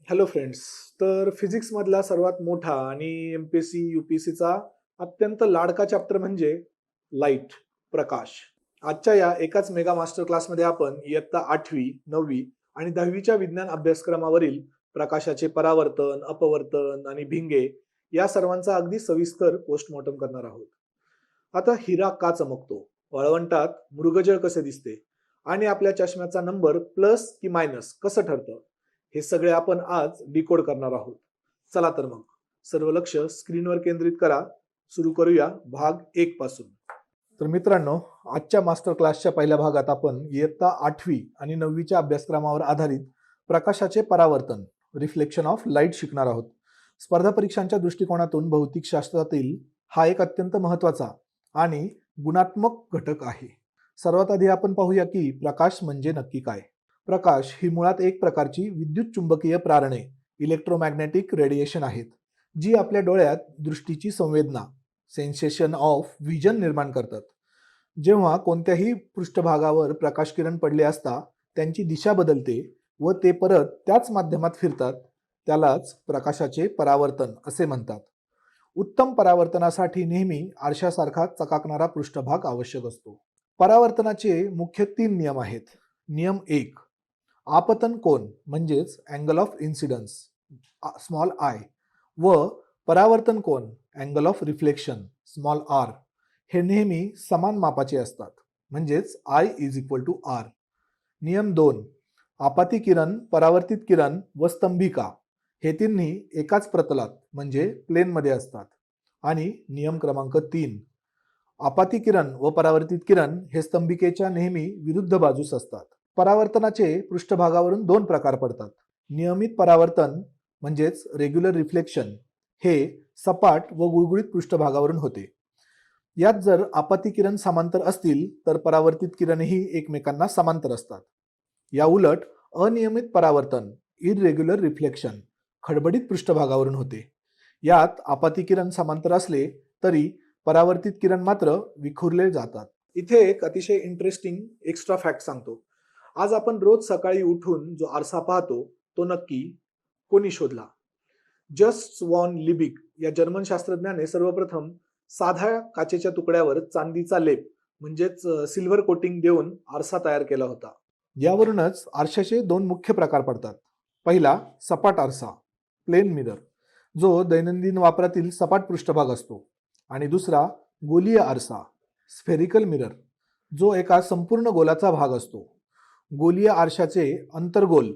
Hello friends. तर फिजिक्समधला सर्वात मोठा आणि एम-पी-एस-सी, यू-पी-एस-सीचा अत्यंत लाडका चॅप्टर म्हणजे लाईट, प्रकाश. आजच्या या एकाच मेगा मास्टर क्लासमध्ये आपण इयत्ता 8वी, 9वी आणि 10वीच्या विज्ञान अभ्यासक्रमावरील प्रकाशाचे परावर्तन, अपवर्तन आणि भिंगे या सर्वांचा अगदी सविस्तर पोस्टमॉर्टम करणार आहोत. आता हिरा का चमकतो? वाळवंटात मृगजळ कसे दिसते? आणि आपल्या चष्म्याचा नंबर प्लस की मायनस कसं ठरतं? हे सगळे आपण आज डिकोड करणार आहोत. चला तर मग सर्व लक्ष स्क्रीनवर केंद्रित करा. सुरू करूया भाग 1 पासून. तर मित्रांनो, आजच्या मास्टर क्लासच्या पहिल्या भागात आपण इयत्ता 8वी आणि 9वीच्या अभ्यासक्रमावर आधारित प्रकाशाचे परावर्तन, रिफ्लेक्शन ऑफ लाईट शिकणार आहोत. स्पर्धा परीक्षांच्या दृष्टिकोनातून भौतिक शास्त्रातील हा एक अत्यंत महत्त्वाचा आणि गुणात्मक घटक आहे. सर्वात आधी आपण पाहूया की प्रकाश म्हणजे नक्की काय. प्रकाश ही मुळात एक प्रकारची विद्युत चुंबकीय प्रारणे, इलेक्ट्रोमॅग्नेटिक रेडिएशन आहेत, जी आपल्या डोळ्यात दृष्टीची संवेदना, सेन्सेशन ऑफ व्हिजन निर्माण करतात. जेव्हा कोणत्याही पृष्ठभागावर प्रकाश किरण पडले असता त्यांची दिशा बदलते व ते परत त्याच माध्यमात फिरतात, त्यालाच प्रकाशाचे परावर्तन असे म्हणतात. उत्तम परावर्तनासाठी नेहमी आरशासारखा चकाकणारा पृष्ठभाग आवश्यक असतो. परावर्तनाचे मुख्य 3 नियम आहेत. नियम 1, आपतन कोन म्हणजेच angle of incidence small I व परावर्तन कोन angle of reflection small R हे नेहमी समान मापाचे असतात, म्हणजेच I is equal to R. नियम 2, आपाती किरण, परावर्तित किरण व स्तंभिका हे तिन्ही एकाच प्रतलात म्हणजे प्लेनमध्ये असतात. आणि नियम क्रमांक 3, आपाती किरण व परावर्तित किरण हे स्तंभिकेच्या नेहमी विरुद्ध बाजूस असतात. परावर्तनाचे पृष्ठभागावरून 2 प्रकार पडतात. नियमित परावर्तन म्हणजेच रेग्युलर रिफ्लेक्शन हे सपाट व गुळगुळीत पृष्ठभागावरून होते. यात जर आपाती किरण समांतर असतील तर परावर्तित किरणही एकमेकांना समांतर असतात. या उलट अनियमित परावर्तन इररेग्युलर रिफ्लेक्शन खडबडीत पृष्ठभागावरून होते. यात आपाती किरण समांतर असले तरी परावर्तित किरण मात्र विखुरले जातात. इथे एक अतिशय इंटरेस्टिंग एक्स्ट्रा फॅक्ट सांगतो. आज आपण रोज सकाळी उठून जो आरसा पाहतो तो नक्की कोणी शोधला? जस्ट वॉन लिबिक या जर्मन शास्त्रज्ञाने सर्वप्रथम साध्या काचेच्या तुकड्यावर चांदीचा लेप म्हणजेच सिल्वर कोटिंग देऊन आरसा तयार केला होता. यावरूनच आरशाचे 2 मुख्य प्रकार पडतात. पहिला सपाट आरसा, प्लेन मिरर, जो दैनंदिन वापरातील सपाट पृष्ठभाग असतो. आणि दुसरा गोलीय आरसा, स्फेरिकल मिरर, जो एका संपूर्ण गोलाचा भाग असतो. गोलीय आरशाचे अंतर्गोल,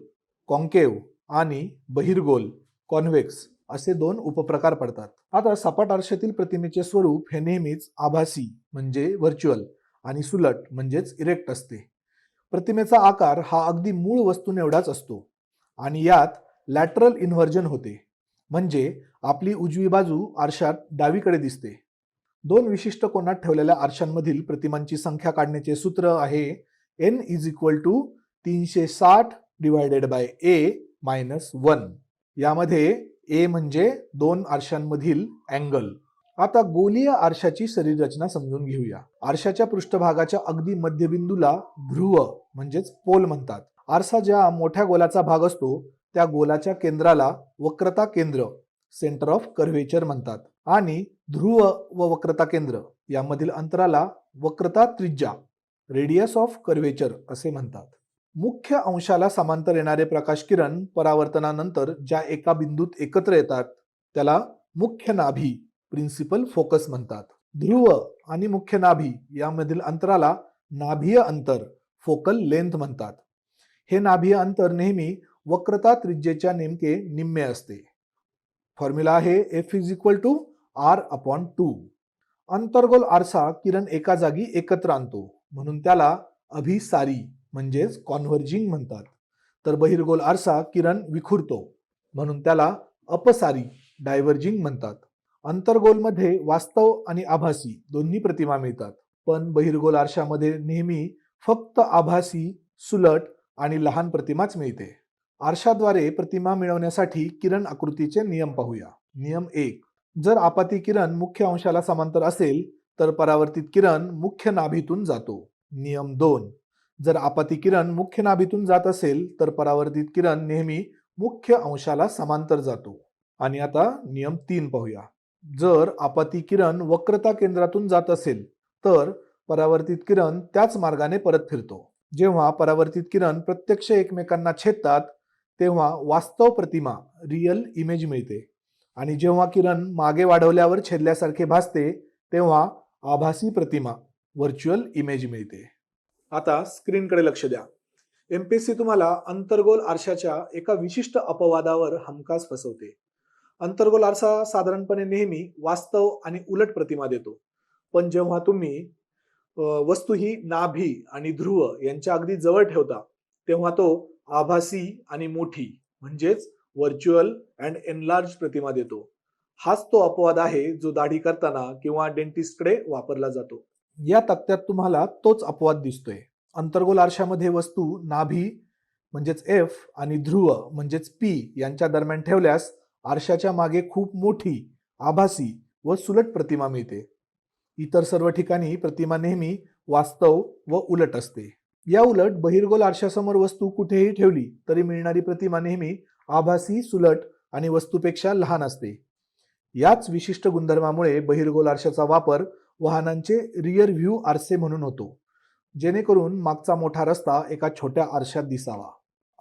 कॉन्केव आणि बहिर्गोल, कॉन्व्हेक्स असे 2 उपप्रकार पडतात. आता सपाट आरशातील प्रतिमेचे स्वरूप हे नेहमीच आभासी म्हणजे व्हर्च्युअल आणि सुलट म्हणजेच इरेक्ट असते. प्रतिमेचा आकार हा अगदी मूळ वस्तूंएवढाच असतो आणि यात लॅटरल इन्व्हर्जन होते, म्हणजे आपली उजवी बाजू आरशात डावीकडे दिसते. 2 विशिष्ट कोनात ठेवलेल्या आरशांमधील प्रतिमांची संख्या काढण्याचे सूत्र आहे n is equal to 360 divided by a minus 1. यामध्ये a म्हणजे 2 आरशांमधील अँगल. आता गोलीय आरशाची शरीर रचना समजून घेऊया. आरशाच्या पृष्ठभागाच्या अगदी मध्यबिंदूला ध्रुव म्हणजेच पोल म्हणतात. आरसा ज्या मोठ्या गोलाचा भाग असतो त्या गोलाच्या केंद्राला वक्रता केंद्र सेंटर ऑफ कर्व्हेचर म्हणतात आणि ध्रुव व वक्रता केंद्र यामधील अंतराला वक्रता त्रिज्या रेडियस ऑफ कर्व्हेचर असे म्हणतात. मुख्य अंशाला समांतर येणारे प्रकाश किरण परावर्तनानंतर ज्या एका बिंदूत एकत्र येतात त्याला मुख्य नाभी प्रिन्सिपल फोकस म्हणतात. ध्रुव आणि मुख्य नाभी यामधील अंतराला नाभीय अंतर फोकल लेंथ म्हणतात. हे नाभीय अंतर नेहमी वक्रता त्रिज्येच्या नेमके निम्मे असते. फॉर्म्युला आहे F is equal to R/2. अंतर्गोल आरसा किरण एका जागी एकत्र आणतो म्हणून त्याला अभिसारी म्हणजेच कॉन्व्हर्जिंग म्हणतात. तर बहिर्गोल आरसा किरण विखुरतो म्हणून त्याला अपसारी डायव्हर्जिंग म्हणतात. अंतर्गोलमध्ये वास्तव आणि आभासी दोन्ही प्रतिमा मिळतात, पण बहिर्गोल आरशामध्ये नेहमी फक्त आभासी, सुलट आणि लहान प्रतिमाच मिळते. आरशाद्वारे प्रतिमा मिळवण्यासाठी किरण आकृतीचे नियम पाहूया. नियम 1, जर आपाती किरण मुख्य अंशाला समांतर असेल तर परावर्तित किरण मुख्य नाभीतून जातो. नियम 2, जर आपाती किरण मुख्य नाभीतून जात असेल तर परावर्तित किरण नेहमी मुख्य अंशाला समांतर जातो. आणि आता नियम 3 पाहूया. जर आपती किरण वक्रता केंद्रातून जात असेल तर परावर्तित किरण त्याच मार्गाने परत फिरतो. जेव्हा परावर्तित किरण प्रत्यक्ष एकमेकांना छेदतात तेव्हा वास्तव प्रतिमा रियल इमेज मिळते आणि जेव्हा किरण मागे वाढवल्यावर छेदल्यासारखे भासते तेव्हा आभासी प्रतिमा व्हर्च्युअल इमेज मिळते. आता स्क्रीनकडे लक्ष द्या. एमपीएससी तुम्हाला अंतर्गोल आरशाच्या एका विशिष्ट अपवादावर हमखास फसवते. अंतर्गोल आरसा साधारणपणे नेहमी वास्तव आणि उलट प्रतिमा देतो. पण जेव्हा तुम्ही वस्तू ही नाभी आणि ध्रुव यांच्या अगदी जवळ ठेवता तेव्हा तो आभासी आणि मोठी म्हणजेच व्हर्च्युअल अँड एनलार्ज प्रतिमा देतो. हाच तो अपवाद आहे जो दाढी करताना किंवा डेंटिस्टकडे वापरला जातो. या तक्त्यात तुम्हाला तोच अपवाद दिसतोय. अंतर्गोल आरशामध्ये वस्तू नाभी म्हणजेच एफ आणि ध्रुव म्हणजेच पी यांच्या दरम्यान ठेवल्यास आरशाच्या मागे खूप मोठी आभासी व सुलट प्रतिमा मिळते. इतर सर्व ठिकाणी प्रतिमा नेहमी वास्तव व उलट असते. या उलट बहिर्गोल आरशासमोर वस्तू कुठेही ठेवली तरी मिळणारी प्रतिमा नेहमी आभासी, सुलट आणि वस्तूपेक्षा लहान असते. याच विशिष्ट गुणधर्मामुळे बहिर्गोल आरशाचा वापर वाहनांचे रियर व्ह्यू आरसे म्हणून होतो, जेणेकरून मागचा मोठा रस्ता एका छोट्या आरशात दिसावा.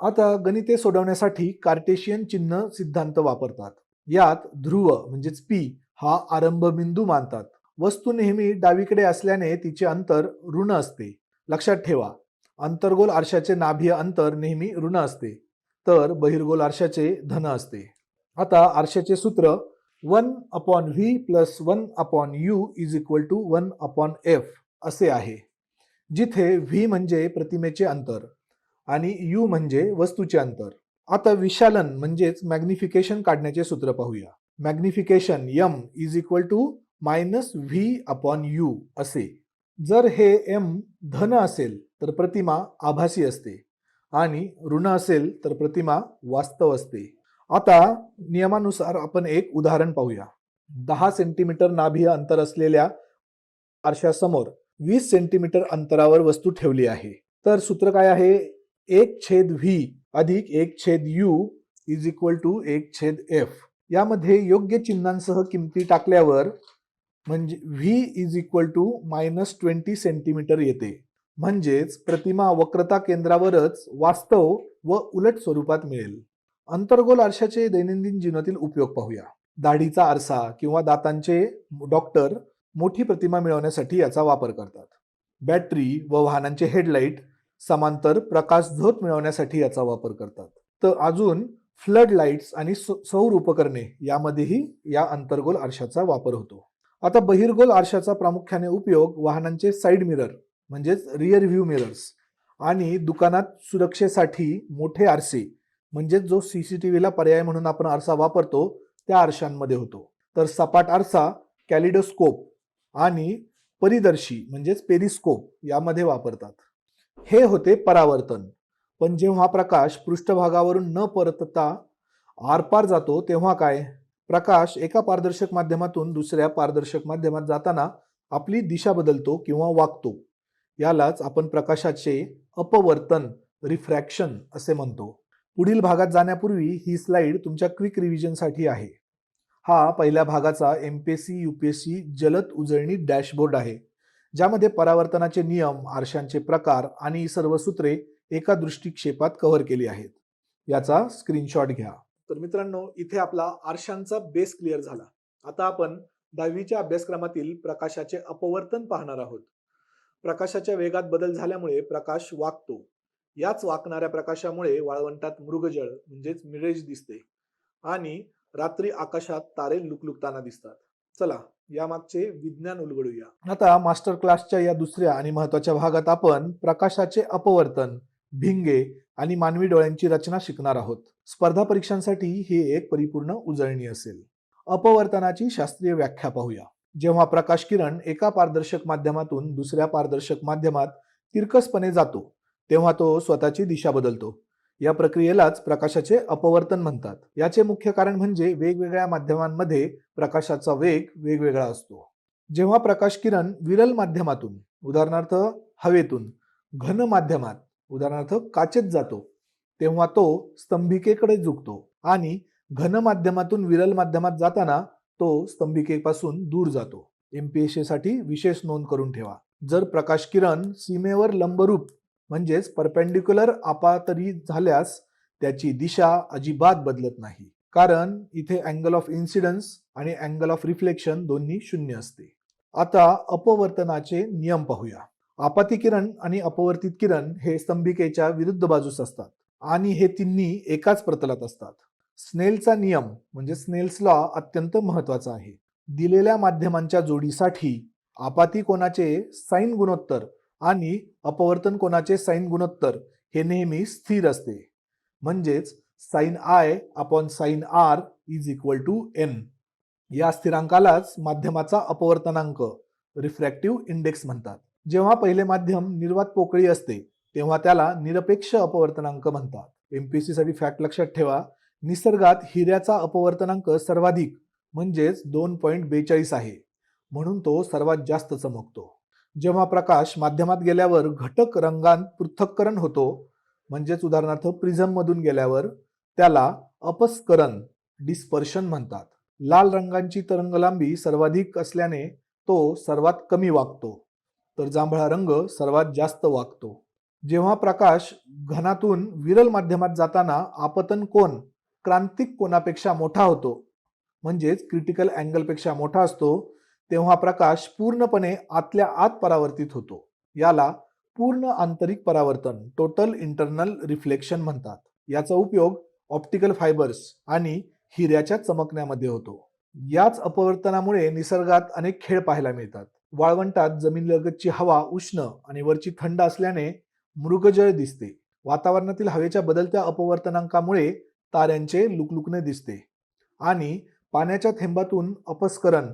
आता गणिते सोडवण्यासाठी कार्टेशियन चिन्ह सिद्धांत वापरतात. यात ध्रुव म्हणजेच पी हा आरंभ बिंदू मानतात. वस्तू नेहमी डावीकडे असल्याने तिचे अंतर ऋण असते. लक्षात ठेवा, अंतर्गोल आरशाचे नाभीय अंतर नेहमी ऋण असते तर बहिर्गोल आरशाचे धन असते. आता आरशाचे सूत्र 1/v + 1/u = 1/f असे आहे, जिथे v म्हणजे प्रतिमेचे अंतर आणि u म्हणजे वस्तूचे अंतर. आता विशालन म्हणजेच मॅग्निफिकेशन काढण्याचे सूत्र पाहूया. मॅग्निफिकेशन m = -v/u असे. जर हे m धन असेल तर प्रतिमा आभासी असते आणि ऋण असेल तर प्रतिमा वास्तव असते. आता नियमानुसार आपण एक उदाहरण पाहूया. 10 सेंटीमीटर नाभीय अंतर असलेल्या आरशासमोर 20 सेंटीमीटर अंतरावर वस्तू ठेवली आहे. तर सूत्र काय आहे? 1/v + 1/u = 1/f. यामध्ये योग्य चिन्हांसह किमती टाकल्यावर म्हणजे v -20 सेंटीमीटर येते. म्हणजेच प्रतिमा वक्रता केंद्रावरच वास्तव व उलट स्वरूपात मिळेल. अंतर्गोल आरशाचे दैनंदिन जीवनातील उपयोग पाहूया. दाढीचा आरसा किंवा दातांचे डॉक्टर मोठी प्रतिमा मिळवण्यासाठी याचा वापर करतात. बॅटरी व वाहनांचे हेडलाईट समांतर प्रकाश झोत मिळवण्यासाठी याचा वापर करतात. तर अजून फ्लड लाईट्स आणि सौर उपकरणे यामध्येही या अंतर्गोल आरशाचा वापर होतो. आता बहिर्गोल आरशाचा प्रामुख्याने उपयोग वाहनांचे साइड मिरर म्हणजेच रियर व्ह्यू मिरर्स आणि दुकानात सुरक्षेसाठी मोठे आरसे म्हणजेच जो सीसीटीव्हीला पर्याय म्हणून आपण आरसा वापरतो त्या आरशांमध्ये होतो. तर सपाट आरसा, कॅलिडोस्कोप आणि परिदर्शी म्हणजेच पेरिस्कोप यामध्ये वापरतात. हे होते परावर्तन. पण जेव्हा प्रकाश पृष्ठभागावरून न परतता आरपार जातो तेव्हा काय? प्रकाश एका पारदर्शक माध्यमातून दुसऱ्या पारदर्शक माध्यमात जाताना आपली दिशा बदलतो किंवा वाकतो. यालाच आपण प्रकाशाचे अपवर्तन, रिफ्रॅक्शन असे म्हणतो. पुढील भागात जाण्यापूर्वी ही स्लाइड तुमच्या क्विक रिव्हिजनसाठी आहे. हा पहिल्या भागाचा एमपीएससी यूपीएससी जलद उजळणी डॅशबोर्ड आहे, ज्यामध्ये परावर्तनाचे नियम, आरशांचे प्रकार आणि सर्व सूत्रे एका दृष्टिक्षेपात कव्हर केली आहेत. याचा स्क्रीनशॉट घ्या. तर मित्रांनो, इथे आपला आरशांचा बेस क्लिअर झाला. आता आपण 10वीच्या अभ्यासक्रमातील प्रकाशाचे अपवर्तन पाहणार आहोत. प्रकाशाच्या वेगात बदल झाल्यामुळे प्रकाश वाकतो. याच वाकणाऱ्या प्रकाशामुळे वाळवंटात मृगजळ म्हणजेच मिरेज दिसते आणि रात्री आकाशात तारे लुकलुकताना दिसतात. चला यामागचे विज्ञान उलगडूया. आता मास्टर क्लासच्या या दुसऱ्या आणि महत्त्वाच्या भागात आपण प्रकाशाचे अपवर्तन, भिंगे आणि मानवी डोळ्यांची रचना शिकणार आहोत. स्पर्धा परीक्षांसाठी ही एक परिपूर्ण उजळणी असेल. अपवर्तनाची शास्त्रीय व्याख्या पाहूया. जेव्हा प्रकाश किरण एका पारदर्शक माध्यमातून दुसऱ्या पारदर्शक माध्यमात तिरकसपणे जातो तेव्हा तो स्वतःची दिशा बदलतो. या प्रक्रियेलाच प्रकाशाचे अपवर्तन म्हणतात. याचे मुख्य कारण म्हणजे वेगवेगळ्या माध्यमांमध्ये प्रकाशाचा वेग वेगवेगळा असतो. जेव्हा प्रकाश किरण विरल माध्यमातून उदाहरणार्थ हवेतून घन माध्यमात उदाहरणार्थ काचेत जातो तेव्हा तो स्तंभिकेकडे झुकतो आणि घन माध्यमातून विरल माध्यमात जाताना तो स्तंभिकेपासून दूर जातो. MPSC साठी विशेष नोंद करून ठेवा. जर प्रकाश किरण सीमेवर लंबरूप म्हणजेच परपेंडिक्युलर अपातरी झाल्यास त्याची दिशा अजिबात बदलत नाही, कारण इथे अँगल ऑफ इन्सिडन्स आणि अँगल ऑफ रिफ्लेक्शन दोन्ही शून्य असते. आता अपवर्तनाचे नियम पाहूया. आपाती किरण आणि अपवर्तित किरण हे स्तंभिकेच्या विरुद्ध बाजूस असतात आणि हे तिन्ही एकाच प्रतलात असतात. स्नेलचा नियम म्हणजे स्नेल्स लॉ अत्यंत महत्वाचा आहे. दिलेल्या माध्यमांच्या जोडीसाठी आपाती कोनाचे साइन गुणोत्तर आणि अपवर्तन कोनाचे साइन गुणोत्तर हे नेहमी स्थिर असते. म्हणजेच sine I upon sine R is equal to N. या स्थिरांकालाच माध्यमाचा अपवर्तनांक रिफ्रॅक्टिव्ह इंडेक्स म्हणतात. जेव्हा पहिले माध्यम निर्वात पोकळी असते तेव्हा त्याला निरपेक्ष अपवर्तनांक म्हणतात. MPSC साठी फॅक्ट लक्षात ठेवा. निसर्गात हिऱ्याचा अपवर्तनांक सर्वाधिक म्हणजेच 2.42 आहे, म्हणून तो सर्वात जास्त चमकतो. जेव्हा प्रकाश माध्यमात गेल्यावर घटक रंगांत पृथक्करण होतो, म्हणजेच उदाहरणार्थ प्रिझम मधून गेल्यावर, त्याला अपस्करण डिस्पर्शन म्हणतात. लाल रंगांची तरंगलांबी सर्वाधिक असल्याने तो सर्वात कमी वाकतो, तर जांभळा रंग सर्वात जास्त वाकतो. जेव्हा प्रकाश घनातून विरल माध्यमात जाताना आपतन कोन क्रांतिक कोनापेक्षा मोठा होतो, म्हणजेच क्रिटिकल अँगल पेक्षा मोठा असतो, तेव्हा प्रकाश पूर्णपणे आतल्या आत परावर्तित होतो. याला पूर्ण आंतरिक परावर्तन टोटल इंटरनल रिफ्लेक्शन म्हणतात. याचा उपयोग ऑप्टिकल फायबर्स आणि हिऱ्याच्या चमकण्यामध्ये होतो. याच अपवर्तनामुळे निसर्गात अनेक खेळ पाहायला मिळतात. वाळवंटात जमिनीलगतची हवा उष्ण आणि वरची थंड असल्याने मृगजळ दिसते. वातावरणातील हवेच्या बदलत्या अपवर्तनांकामुळे ताऱ्यांचे लुकलुकणे दिसते आणि पाण्याच्या थेंबातून अपस्करण,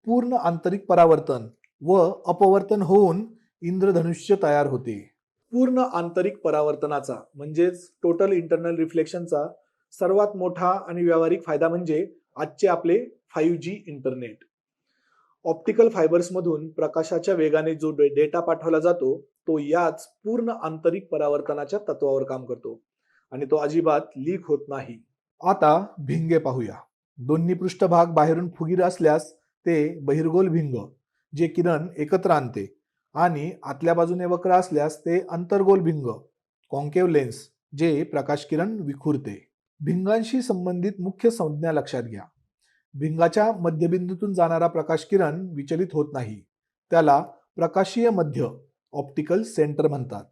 पूर्ण आंतरिक परावर्तन व अपवर्तन होऊन इंद्रधनुष्य तयार होते. पूर्ण आंतरिक परावर्तनाचा म्हणजेच टोटल इंटरनल रिफ्लेक्शनचा सर्वात मोठा आणि व्यावहारिक फायदा म्हणजे आजचे आपले 5G इंटरनेट. ऑप्टिकल फायबर्स मधून प्रकाशाच्या वेगाने जो डेटा पाठवला जातो तो याच पूर्ण आंतरिक परावर्तनाच्या तत्वावर काम करतो आणि तो अजिबात लीक होत नाही. आता भिंगे पाहूया. दोन्ही पृष्ठभाग बाहेरून फुगीर असल्यास ते बहिर्गोल भिंग जे किरण एकत्र आणते आणि आतल्या बाजूने वक्र असल्यास ते अंतर्गोल भिंग कॉन्केव्ह लेन्स जे प्रकाश किरण विखुरते. भिंगांशी संबंधित मुख्य संज्ञा लक्षात घ्या. भिंगाच्या मध्यबिंदूतून जाणारा प्रकाश किरण विचलित होत नाही, त्याला प्रकाशीय मध्य ऑप्टिकल सेंटर म्हणतात.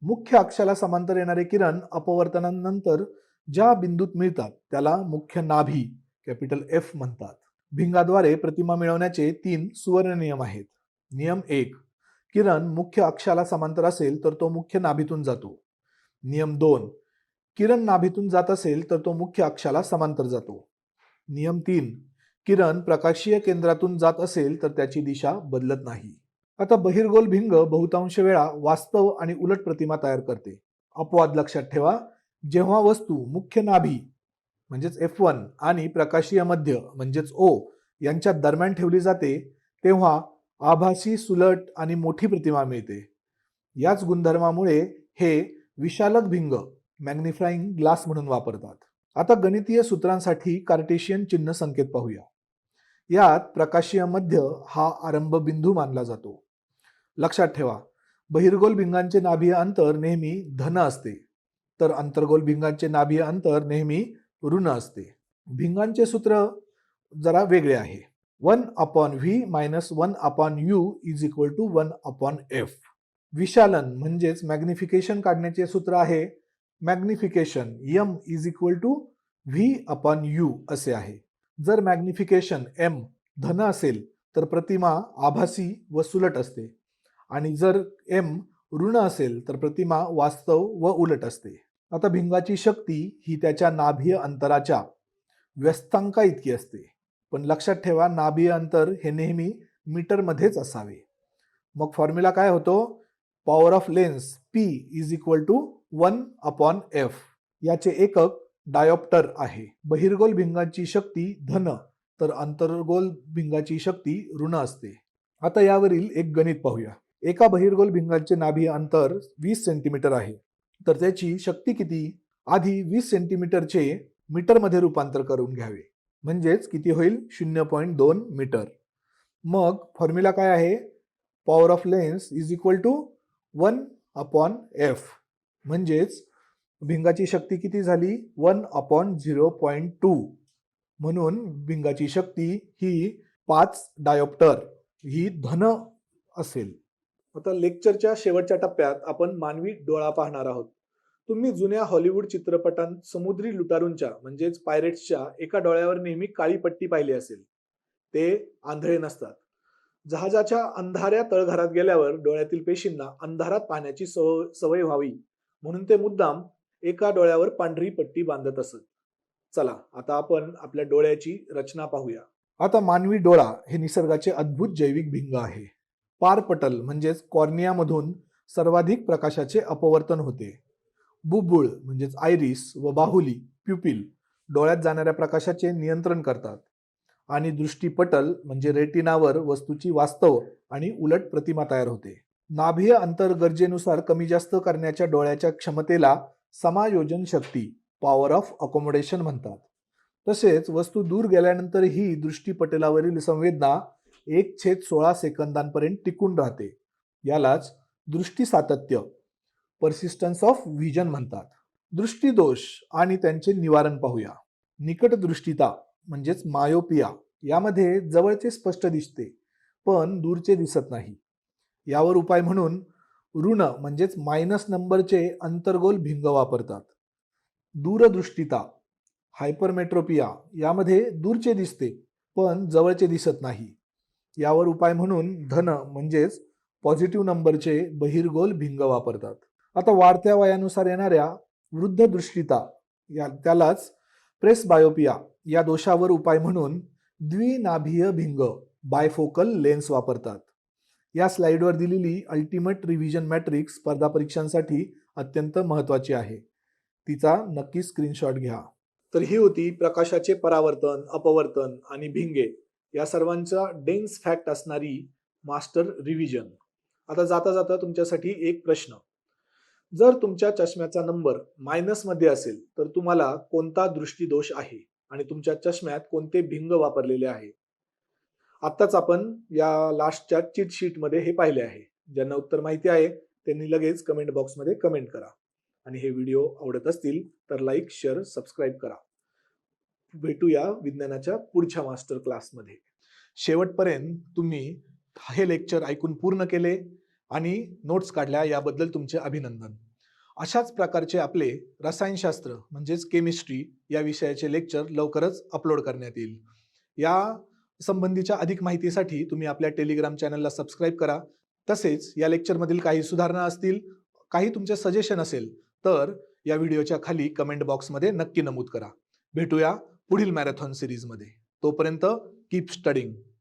मुख्य अक्षाला समांतर येणारे किरण अपवर्तनानंतर ज्या बिंदूत मिळतात त्याला मुख्य नाभी कॅपिटल F म्हणतात. भिंगाद्वारे प्रतिमा मिळवण्याचे 3 सुवर्ण नियम आहेत. नियम 1, किरण मुख्य अक्षाला समांतर असेल तर तो मुख्य नाभीतून जातो. नियम 2, किरण नाभीतून जात असेल तर तो मुख्य अक्षाला समांतर जातो. नियम 3, किरण प्रकाशीय केंद्रातून जात असेल तर त्याची दिशा बदलत नाही. आता बहिर्गोल भिंग बहुतांश वेळा वास्तव आणि उलट प्रतिमा तयार करते. अपवाद लक्षात ठेवा. जेव्हा वस्तू मुख्य नाभी म्हणजेच F1 आणि प्रकाशीय मध्य म्हणजेच O यांच्या दरम्यान ठेवली जाते तेव्हा आभासी सुलट आणि मोठी प्रतिमा मिळते. याच गुणधर्मामुळे हे विशालक भिंग मॅग्निफाइंग ग्लास म्हणून वापरतात. आता गणितीय सूत्रांसाठी कार्टेशियन चिन्ह संकेत पाहूया. यात प्रकाशीय मध्य हा आरंभ बिंदू मानला जातो. लक्षात ठेवा, बहिर्गोल भिंगांचे नाभीय अंतर नेहमी धन असते तर अंतर्गोल भिंगांचे नाभीय अंतर नेहमी ऋण असते. भिंगांचे सूत्र जरा वेगळे आहे. 1/v - 1/u is equal to 1/f. विशालन म्हणजेच मॅग्निफिकेशन काढण्याचे सूत्र आहे magnification m is equal to v/u असे आहे. जर मॅग्निफिकेशन m धन असेल तर प्रतिमा आभासी व सुलट असते आणि जर m ऋण असेल तर प्रतिमा वास्तव व उलट असते. आता भिंगाची शक्ती ही त्याच्या नाभीय अंतराच्या व्यस्तांका इतकी असते, पण लक्षात ठेवा नाभीय अंतर हे नेहमी मीटर मध्येच असावे. मग फॉर्म्युला काय होतो? Power of lens P is equal to 1/f. याचे एकक डायोप्टर आहे. बहिर्गोल भिंगाची शक्ती धन तर अंतर्गोल भिंगाची शक्ती ऋण असते. आता यावरील एक गणित पाहूया. एका बहिर्गोल भिंगाचे नाभीय अंतर 20 सेंटीमीटर आहे तर त्याची शक्ती किती? आधी 20 सेंटीमीटरचे मीटरमध्ये रूपांतर करून घ्यावे. म्हणजेच किती होईल? 0.2 मीटर. मग फॉर्म्युला काय आहे? Power of lens is equal to 1/f. म्हणजेच भिंगाची शक्ती किती झाली? 1/0.2. म्हणून भिंगाची शक्ती ही 5 डायोप्टर ही धन असेल. आता लेक्चरच्या शेवटच्या टप्प्यात आपण मानवी डोळा पाहणार आहोत. तुम्ही जुन्या हॉलिवूड चित्रपटांत समुद्री लुटारूंच्या म्हणजेच पायरेट्सच्या एका डोळ्यावर नेहमी काळी पट्टी पाहिली असेल. ते आंधळे नसतात. जहाजाच्या अंधाऱ्या तळघरात गेल्यावर डोळ्यातील पेशींना अंधारात पाहण्याची सवय व्हावी म्हणून ते मुद्दाम एका डोळ्यावर पांढरी पट्टी बांधत असत. चला आता आपण आपल्या डोळ्याची रचना पाहूया. आता मानवी डोळा हे निसर्गाचे अद्भुत जैविक भिंग आहे. पारपटल म्हणजेच कॉर्नियामधून सर्वाधिक प्रकाशाचे अपवर्तन होते. बुबुळ म्हणजेच आयरिस व बाहुली प्युपिल डोळ्यात जाणाऱ्या प्रकाशाचे नियंत्रण करतात. आणि दृष्टीपटल म्हणजे रेटिनावर वस्तूची वास्तव आणि उलट प्रतिमा तयार होते. नाभीय अंतर गरजेनुसार कमी जास्त करण्याच्या डोळ्याच्या क्षमतेला समायोजन शक्ती पॉवर ऑफ अकोमोडेशन म्हणतात. तसेच वस्तू दूर गेल्यानंतर ही दृष्टीपटलावरील संवेदना 1/16 सेकंदांपर्यंत टिकून राहते. यालाच दृष्टी सातत्य पर्सिस्टन्स ऑफ व्हिजन म्हणतात. दृष्टीदोष आणि त्यांचे निवारण पाहूया. निकट दृष्टिता म्हणजेच मायोपिया यामध्ये जवळचे स्पष्ट दिसते पण दूरचे दिसत नाही. यावर उपाय म्हणून ऋण म्हणजेच मायनस नंबरचे अंतर्गोल भिंग वापरतात. दूरदृष्टिता हायपरमेट्रोपिया यामध्ये दूरचे दिसते पण जवळचे दिसत नाही. यावर उपाय म्हणून धन म्हणजेच पॉझिटिव्ह नंबरचे बहिर्गोल भिंग वापरतात. आता वाढत्या वयानुसार येणाऱ्या वृद्ध दृष्टिता त्यालाच प्रेसबायोपिया या दोषावर उपाय म्हणून द्विनाभीय भिंग बायफोकल लेन्स वापरतात. या स्लाइडवर दिलेली अल्टिमेट रिव्हिजन मॅट्रिक्स स्पर्धा परीक्षांसाठी अत्यंत महत्त्वाची आहे. तिचा नक्की स्क्रीनशॉट घ्या. तर ही होती प्रकाशाचे परावर्तन, अपवर्तन आणि भिंगे या सर्वांचा डेन्स फॅक्ट असणारी मास्टर रिव्हिजन. आता जाता जाता तुमच्यासाठी एक प्रश्न. जर तुमच्या चष्म्याचा नंबर मायनस मध्ये असेल तर तुम्हाला कोणता दृष्टीदोष आहे आणि तुमच्या चष्म्यात कोणते भिंग वापरलेले आहे? आत्ताच आपण या लास्टच्या चीट शीट मध्ये हे पाहिले आहे. ज्यांना उत्तर माहिती आहे त्यांनी लगेच कमेंट बॉक्समध्ये कमेंट करा आणि हे व्हिडिओ आवडत असतील तर लाईक, शेअर, सबस्क्राईब करा. भेटूया विज्ञानाच्या पुढच्या मास्टर क्लासमध्ये. शेवटपर्यंत तुम्ही हे लेक्चर ऐकून पूर्ण केले आणि नोट्स काढल्या याबद्दल तुमचे अभिनंदन. अशाच प्रकारचे आपले रसायनशास्त्र म्हणजेच केमिस्ट्री या विषयाचे लेक्चर लवकरच अपलोड करण्यात येईल. या संबंधीच्या अधिक माहितीसाठी तुम्ही आपल्या टेलिग्राम चॅनलला सबस्क्राईब करा. तसेच या लेक्चरमधील काही सुधारणा असतील, काही तुमचे सजेशन असेल तर या व्हिडिओच्या खाली कमेंट बॉक्समध्ये नक्की नमूद करा. भेटूया पुढील मॅरेथॉन सिरीजमध्ये. तोपर्यंत कीप स्टडिंग.